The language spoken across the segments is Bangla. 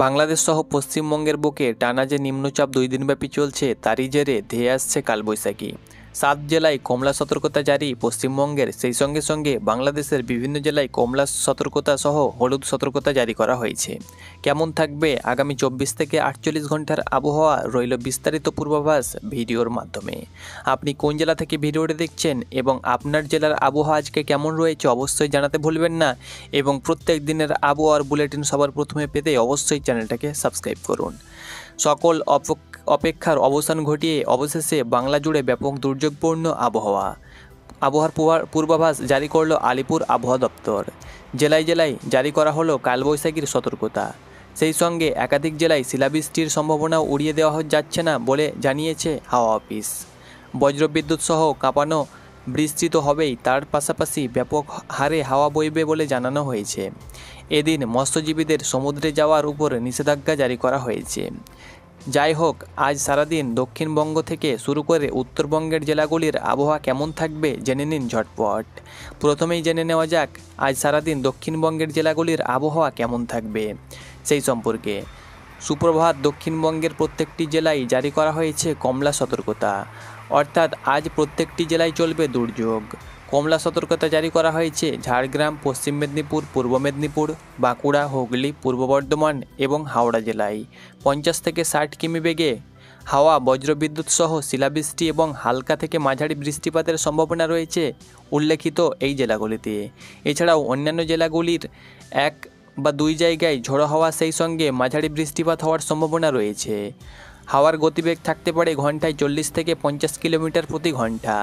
বাংলাদেশ সহ পশ্চিমবঙ্গের বুকে টানা যে নিম্নচাপ 2 দিনব্যাপী চলছে তারই জেরে ধেয়ে আসছে কালবৈশাখী। 7 জেলায় কমলা সতর্কতা জারি পশ্চিমবঙ্গের, সেই সঙ্গে সঙ্গে বাংলাদেশের বিভিন্ন জেলায় কমলা সতর্কতা সহ হলুদ সতর্কতা জারি করা হয়েছে। কেমন থাকবে আগামী 24 থেকে 48 ঘন্টার আবহাওয়া রইল বিস্তারিত পূর্বাভাস ভিডিওর মাধ্যমে। আপনি কোন জেলা থেকে ভিডিওটি দেখছেন এবং আপনার জেলার আবহাওয়া আজকে কেমন রয়েছে অবশ্যই জানাতে ভুলবেন না, এবং প্রত্যেক দিনের আবহাওয়ার বুলেটিন সবার প্রথমে পেতে অবশ্যই চ্যানেলটাকে সাবস্ক্রাইব করুন। সকল অপেক্ষার অবসান ঘটিয়ে অবশেষে বাংলা জুড়ে ব্যাপক দুর্যোগপূর্ণ আবহাওয়ার পূর্বাভাস জারি করল আলিপুর আবহাওয়া দপ্তর। জেলায় জেলায় জারি করা হলো কালবৈশাখীর সতর্কতা। সেই সঙ্গে একাধিক জেলায় শিলাবৃষ্টির সম্ভাবনাও উড়িয়ে দেওয়া যাচ্ছে না বলে জানিয়েছে হাওয়া অফিস। বজ্রবিদ্যুৎ সহ কাঁপানো বৃষ্টি তো হবেই, তার পাশাপাশি ব্যাপক হারে হাওয়া বইবে বলে জানানো হয়েছে। এদিন মৎস্যজীবীদের সমুদ্রে যাওয়ার উপর নিষেধাজ্ঞা জারি করা হয়েছে। যাই হোক, আজ সারাদিন দক্ষিণবঙ্গ থেকে শুরু করে উত্তরবঙ্গের জেলাগুলির আবহাওয়া কেমন থাকবে জেনে নিন ঝটপট। প্রথমেই জেনে নেওয়া যাক আজ সারাদিন দক্ষিণবঙ্গের জেলাগুলির আবহাওয়া কেমন থাকবে সেই সম্পর্কে। সুপ্রভাত, দক্ষিণবঙ্গের প্রত্যেকটি জেলায় জারি করা হয়েছে কমলা সতর্কতা, অর্থাৎ আজ প্রত্যেকটি জেলায় চলবে দুর্যোগ। কমলা সতর্কতা জারি করা হয়েছে ঝাড়গ্রাম, পশ্চিম মেদিনীপুর, পূর্ব মেদিনীপুর, বাঁকুড়া, হুগলি, পূর্ব বর্ধমান এবং হাওড়া জেলায়। 50 থেকে 60 কিমি বেগে হাওয়া, বজ্রবিদ্যুৎ সহ শিলাবৃষ্টি এবং হালকা থেকে মাঝারি বৃষ্টিপাতের সম্ভাবনা রয়েছে উল্লেখিত এই জেলাগুলিতে। এছাড়াও অন্যান্য জেলাগুলির 1 বা 2 জায়গায় ঝোড়ো হাওয়া সেই সঙ্গে মাঝারি বৃষ্টিপাত হওয়ার সম্ভাবনা রয়েছে। হাওয়ার গতিবেগ থাকতে পারে ঘন্টায় 40 থেকে 50 কিলোমিটার প্রতি ঘন্টা।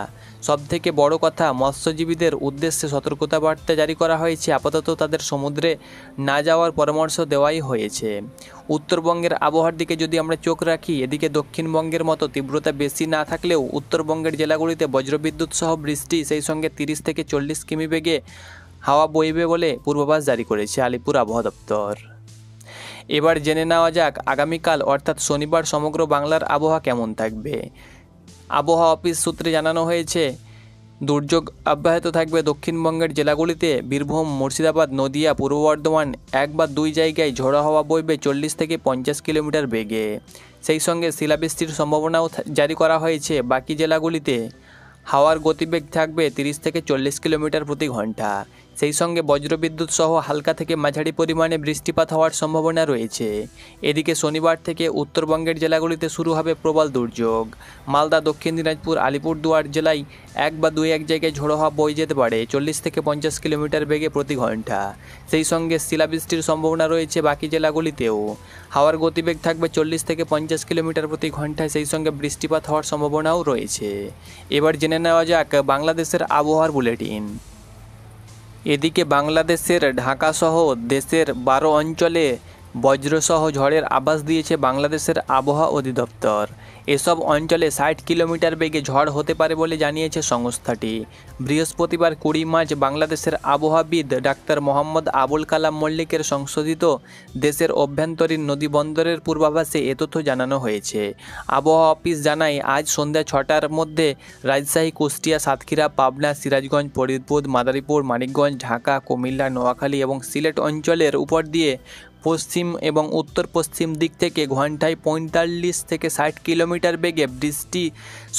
সবথেকে বড় কথা, মৎস্যজীবীদের উদ্দেশ্যে সতর্কতা বার্তা জারি করা হয়েছে। আপাতত তাদের সমুদ্রে না যাওয়ার পরামর্শ দেওয়াই হয়েছে। উত্তরবঙ্গের আবহাওয়ার দিকে যদি আমরা চোখ রাখি, এদিকে দক্ষিণবঙ্গের মতো তীব্রতা বেশি না থাকলেও উত্তরবঙ্গের জেলাগুলিতে বজ্রবিদ্যুৎ সহ বৃষ্টি, সেই সঙ্গে 30 থেকে 40 কিমি বেগে হাওয়া বইবে বলে পূর্বাভাস জারি করেছে আলিপুর আবহাওয়া দপ্তর। এবার জেনে নেওয়া যাক আগামীকাল অর্থাৎ শনিবার সমগ্র বাংলার আবহাওয়া কেমন থাকবে। আবহাওয়া অফিস সূত্রে জানানো হয়েছে, দুর্যোগ অব্যাহত থাকবে দক্ষিণবঙ্গের জেলাগুলিতে। বীরভূম, মুর্শিদাবাদ, নদিয়া, পূর্ব বর্ধমান 1 বা 2 জায়গায় ঝোড়ো হাওয়া বইবে 40 থেকে 50 কিলোমিটার বেগে। সেই সঙ্গে শিলাবৃষ্টির সম্ভাবনাও জারি করা হয়েছে বাকি জেলাগুলিতে। হাওয়ার গতিবেগ থাকবে 30 থেকে 40 কিলোমিটার প্রতি ঘন্টা। সেই সঙ্গে বজ্রবিদ্যুৎ সহ হালকা থেকে মাঝারি পরিমাণে বৃষ্টিপাত হওয়ার সম্ভাবনা রয়েছে। এদিকে শনিবার থেকে উত্তরবঙ্গের জেলাগুলিতে শুরু হবে প্রবল দুর্যোগ। মালদা, দক্ষিণ দিনাজপুর, আলিপুরদুয়ার জেলায় 1 বা 2 জায়গায় ঝোড়ো হাওয়া বয়ে যেতে পারে 40 থেকে 50 কিলোমিটার বেগে প্রতি ঘন্টা। সেই সঙ্গে শিলাবৃষ্টির সম্ভাবনা রয়েছে বাকি জেলাগুলিতেও। হাওয়ার গতিবেগ থাকবে 40 থেকে 50 কিলোমিটার প্রতি ঘন্টায়, সেই সঙ্গে বৃষ্টিপাত হওয়ার সম্ভাবনাও রয়েছে। এবার জেনে নেওয়া যাক বাংলাদেশের আবহাওয়ার বুলেটিন। এদিকে বাংলাদেশের ঢাকাসহ দেশের 12 অঞ্চলে বজ্রসহ ঝড়ের আভাস দিয়েছে বাংলাদেশের আবহাওয়া অধিদপ্তর। এসব অঞ্চলে 60 কিলোমিটার বেগে ঝড় হতে পারে বলে জানিয়েছে সংস্থাটি। বৃহস্পতিবার 20 মার্চ বাংলাদেশের আবহাওয়াবিদ ডাক্তার মোহাম্মদ আবুল কালাম মল্লিকের সংশোধিত দেশের অভ্যন্তরীণ নদী বন্দরের পূর্বাভাসে এ তথ্য জানানো হয়েছে। আবহাওয়া অফিস জানায়, আজ সন্ধ্যা 6টার মধ্যে রাজশাহী, কুষ্টিয়া, সাতক্ষীরা, পাবনা, সিরাজগঞ্জ, ফরিদপুর, মাদারীপুর, মানিকগঞ্জ, ঢাকা, কুমিল্লা, নোয়াখালী এবং সিলেট অঞ্চলের উপর দিয়ে পশ্চিম এবং উত্তর পশ্চিম দিক থেকে ঘন্টায় 45 থেকে 60 কিলোমিটার বেগে বৃষ্টি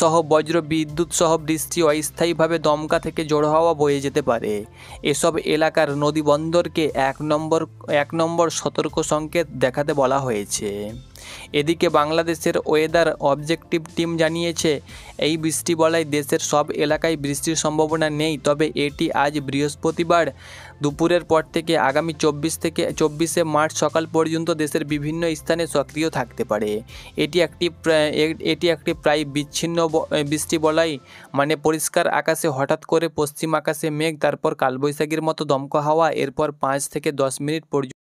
সহ বজ্র বিদ্যুৎ সহ বৃষ্টি, অস্থায়ীভাবে দমকা থেকে ঝোড়ো হাওয়া বয়ে যেতে পারে। এসব এলাকার নদী বন্দরকে 1 নম্বর সতর্ক সংকেত দেখাতে বলা হয়েছে। এদিকে বাংলাদেশের ওয়েদার অবজেক্টিভ টিম জানিয়েছে, এই বৃষ্টি বলায় দেশের সব এলাকায় বৃষ্টির সম্ভাবনা নেই, তবে এটি আজ বৃহস্পতিবার দুপুরের পর থেকে আগামী 24শে মার্চ সকাল পর্যন্ত দেশের বিভিন্ন স্থানে সক্রিয় থাকতে পারে। এটি একটি প্রায় বিচ্ছিন্ন বৃষ্টি বলাই, মানে পরিষ্কার আকাশে হঠাৎ করে পশ্চিম আকাশে মেঘ, তারপর কালবৈশাখীর মতো দমকা হাওয়া, এরপর 5 থেকে 10 মিনিট পর্যন্ত